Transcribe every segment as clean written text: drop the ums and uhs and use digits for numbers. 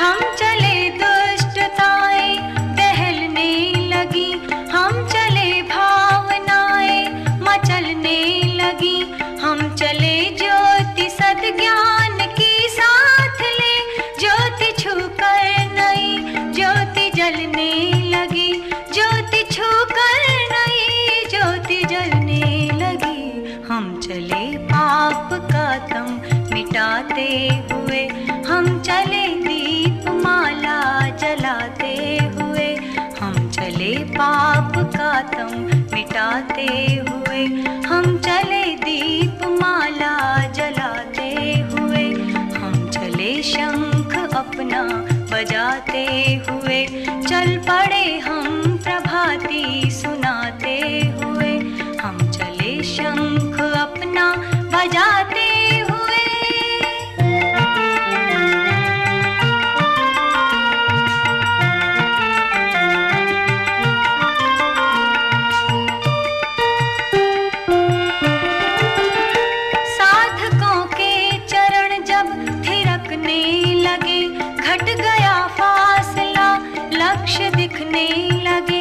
हम चले दुष्टताएं टहलने लगी, हम चले भावनाएं मचलने लगी, हम चले ज्योति सद्ज्ञान की साथ ले, ज्योति छूकर नई ज्योति जलने लगी, ज्योति छूकर नई ज्योति जलने लगी। हम चले पाप का तम मिटाते हुए, हम चले दीप माला जलाते हुए, हम चले पाप का तम मिटाते हुए, हम चले दीप माला जलाते हुए, हम चले शंख अपना बजाते हुए, चल पड़े हम प्रभाती सुनाते हुए, हम चले शंख अपना बजाते हुए। साधकों के चरण जब थिरकने लगे, घट गया फासला लक्ष्य दिखने लगे।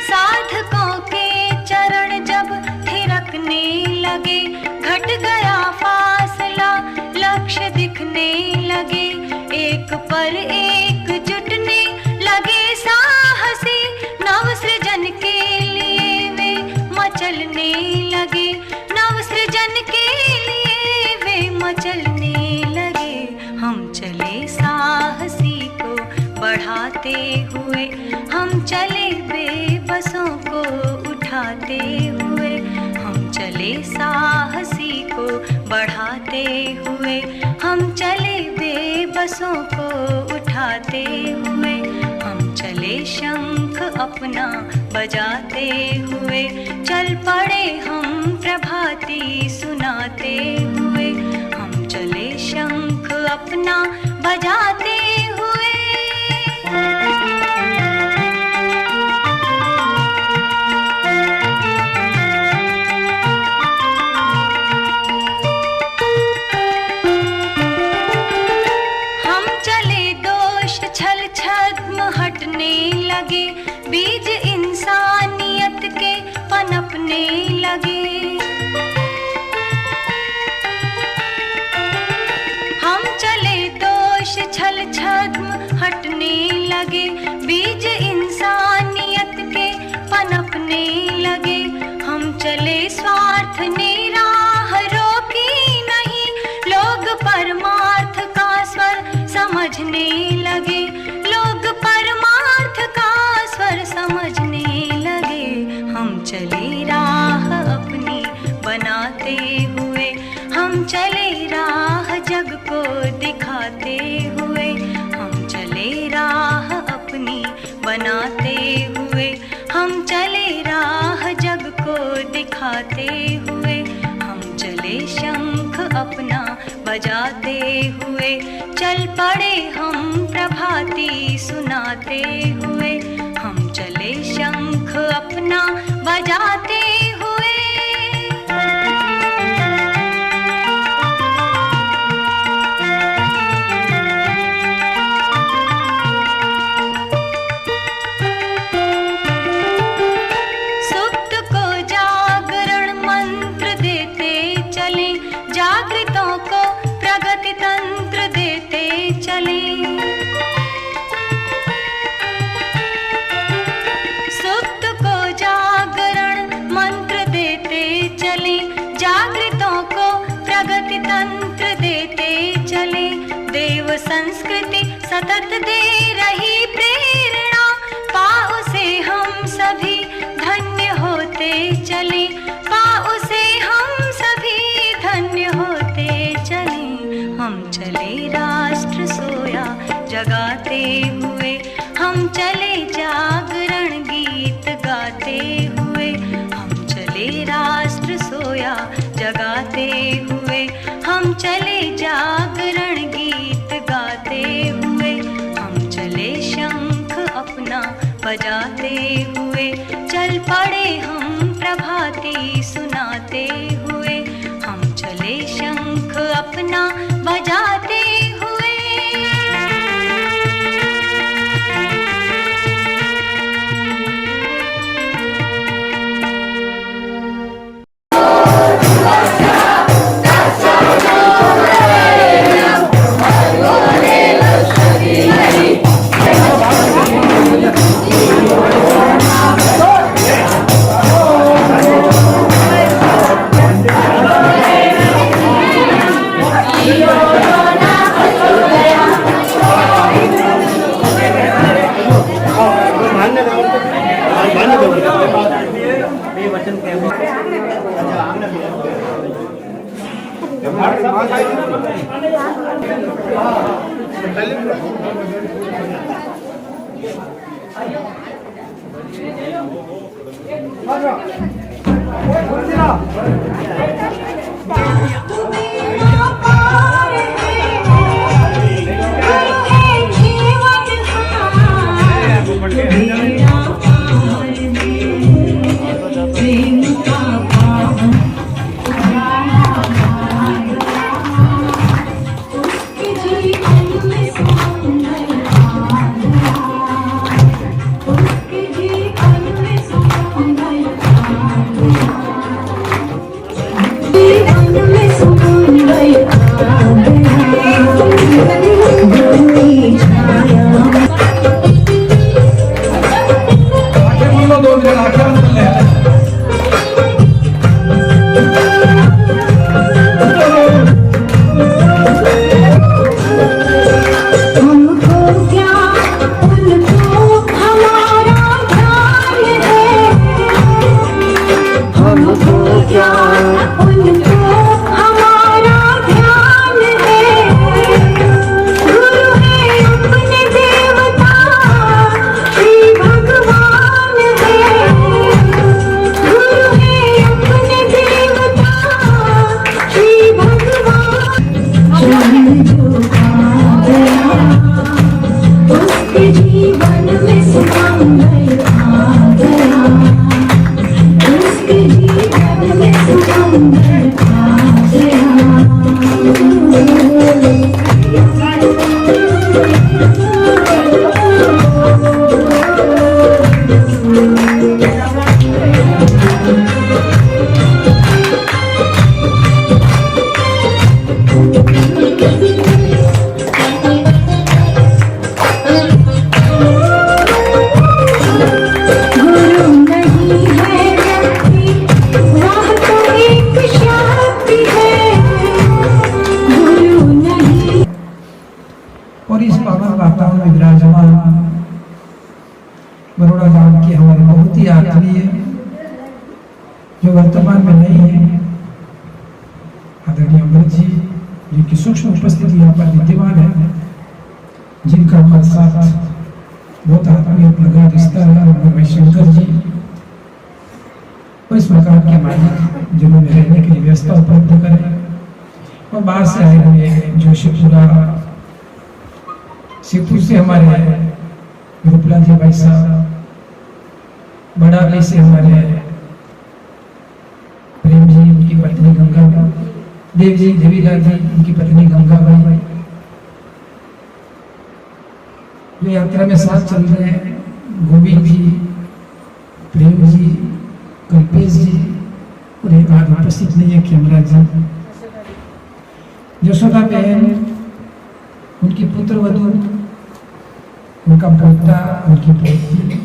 साधकों के चरण जब थिरकने लगे, घट गया फासला लक्ष्य दिखने लगे। एक पर एक जुटने लगे साहसी, नव सृजन के लिए वे मचलने लगे, नव सृजन के लिए वे मचलने लगे। हम चले साहसी को बढ़ाते हुए, हम चले बेबसों को उठाते हुए, हम चले साहसी को बढ़ाते हुए, हम चले बेबसों को उठाते हुए, हम चले शंख अपना बजाते हुए, चल पड़े हम प्रभाती सुनाते हुए, हम चले शंख अपना बजाते हुए। हम चले दोष छल छद्म हटने लगे, बीज इंसानियत के पनपने लगे। हम चले दोष छल छद्म हटने लगे, बीज इंसानियत के पनपने लगे। हम चले स्वार्थ ने राह रोकी नहीं, लोग परमार्थ का स्वर समझने लगे, लोग परमार्थ का स्वर समझने लगे। हम चले राह अपनी बनाते हुए, हम चले राह जग को दिखाते हुए, हम चले राह अपनी बनाते हुए, हम चले राह जग को दिखाते हुए, हम चले शंख अपना बजाते हुए, चल पड़े हम प्रभाती सुनाते हुए, हम चले शंख अपना बजाते हुए। सुप्त को जागरण मंत्र देते चले, जागृतों को प्रगति तंत्र देते चले। सुप्त को जागरण मंत्र देते चले, जागृतों को प्रगति तंत्र देते चले। देव संस्कृति सतत दे रही प्रेरणा, पाओ से हम सभी धन्य होते चले, पाओ से हम सभी धन्य होते चले। हम चले राष्ट्र सोया जगाते हुए, हम चले जागरण गीत गाते हुए, हम चले राष्ट्र सोया जगाते हुए, हम चले जागरण गीत गाते हुए, हम चले शंख अपना बजाते हुए, चल पड़े हम प्रभाती सुनाते हुए, हम चले शंख अपना बजाते हुए। और इस पावन वातावरण में विराजमान बड़ौदा धाम के हमारे बहुत ही आत्मीय जो वर्तमान में नहीं है आदरणीय अमृत जी जिनकी सूक्ष्म उपस्थिति यहाँ पर विद्यमान है, जिनका हमारे साथ बहुत आत्मीय लगा रिश्ता है, और शंकर जी इस प्रकार के मालिक जिन्होंने रहने की व्यवस्था उपलब्ध करें, और बाहर से आए हुए जोशीपुरा शिवपुर से हमारे रूपलाल जी भाई साहब, बड़ाली से हमारे प्रेम जी, उनकी पत्नी गंगा देव जी, देवीलाल जी, उनकी पत्नी गंगा भाई, जो यात्रा में साथ चल रहे हैं, गोविंद जी, प्रेम जी, कल्पेश जी, और एक बात उपस्थित नहीं है खेमराज जी, यशोदा बहन, उनकी पुत्र वधू, उनका पोता, उनकी पोती,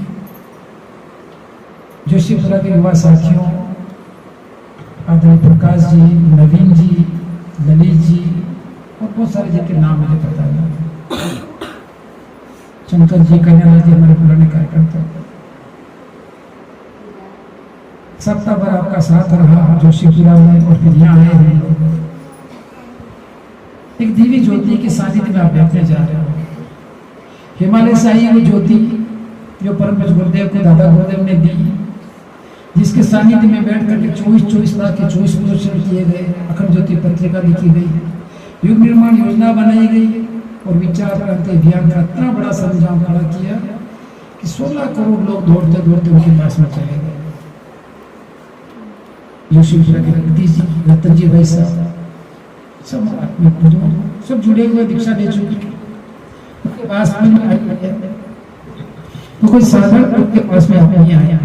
जोशीपुरा के युवा साथियों आदरणीय प्रकाश जी, नवीन जी, ललित जी, और बहुत सारे जिनके नाम मुझे पता नहीं, शंकर जी, कन्यालाल जी, हमारे पुराने कार्यकर्ता, सप्ताह भर आपका साथ रहा जोशीपुरा में, और फिर यहाँ आए हैं। एक दिव्य ज्योति के सानिध्य में आप बैठने जा रहे हो। हिमालय से आई वो ज्योति जो परम पूज्य गुरुदेव को दादा गुरुदेव ने दी, जिसके सानिध्य में बैठ करके 24 लाख के 24 प्रदर्शन किए गए, अखंड ज्योति पत्रिका लिखी गई, युग निर्माण योजना बनाई गई, और विचार क्रांति अभियान का इतना बड़ा सरंजाम खड़ा किया कि 16 करोड़ लोग दौड़ते दौड़ते उनके पास में चले गए। जोशीपुरा के जगदीश जी, रतन जी भाई साहब, सब आत्मिक पूजो, सब जुड़े हुए दीक्षा ले चुके, उनके पास में आई है, तो कोई साधन उनके पास में नहीं आया।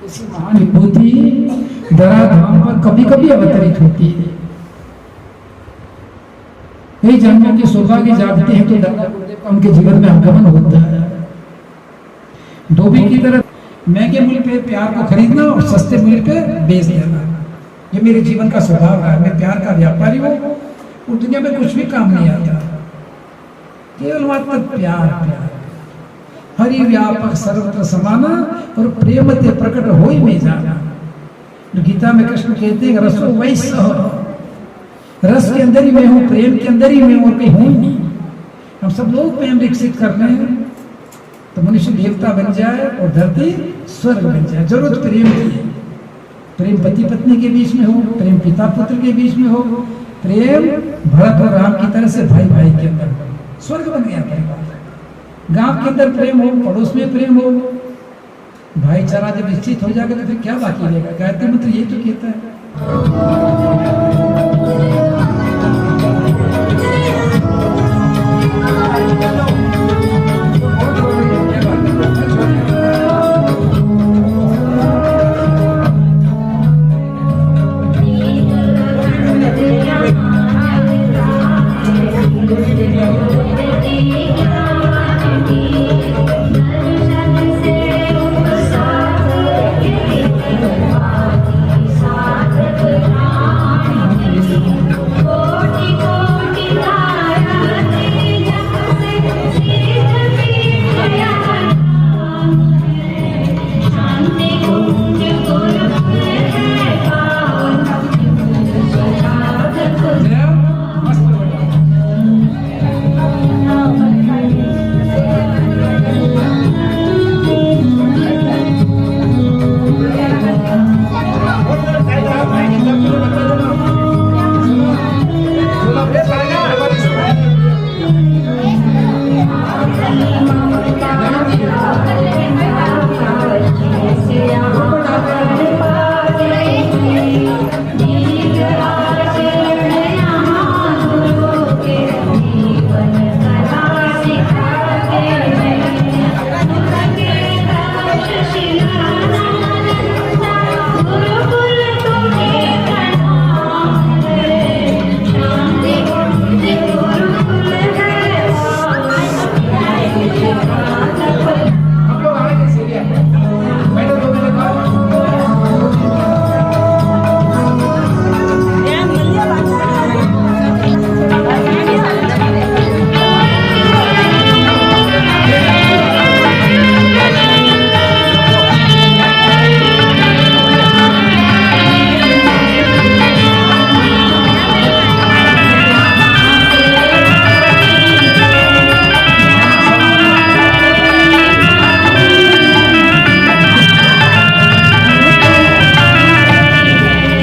इसी महान विभूति धराधाम पर कभी कभी अवतरित होती है। कई जन्मों के सौभाग्य जागते हैं तो दादा गुरुदेव का उनके जीवन में आगमन होता है। धोबी की तरह महंगे मूल्य पे प्यार को खरीदना और सस्ते मूल्य पे बेच देना, ये मेरे जीवन का स्वभाव है। मैं प्यार का व्यापारी हूँ और दुनिया में कुछ भी काम नहीं आता, केवल मात्र प्यार। प्यार हरि व्यापक सर्वत्र समाना और प्रेम ते प्रकट हो ही में जाना। गीता में कृष्ण कहते हैं रसो वैसह, रस के अंदर ही मैं हूँ, प्रेम के अंदर ही मैं हूँ, और कहीं हूँ नहीं। हम सब लोग प्रेम विकसित कर रहे हैं तो मनुष्य देवता बन जाए और धरती स्वर्ग बन जाए। जरूरत प्रेम की है। प्रेम पति पत्नी के बीच में हो, प्रेम पिता पुत्र के बीच में हो, प्रेम भरत और राम की तरह से भाई भाई के अंदर हो, स्वर्ग बन गया परिवार। गांव के अंदर प्रेम हो, पड़ोस में प्रेम हो, भाईचारा जब निश्चित हो जाएगा तो फिर क्या बाकी रहेगा। गायत्री मंत्र ये तो कहता है।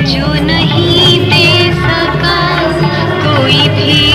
जो नहीं दे सका कोई भी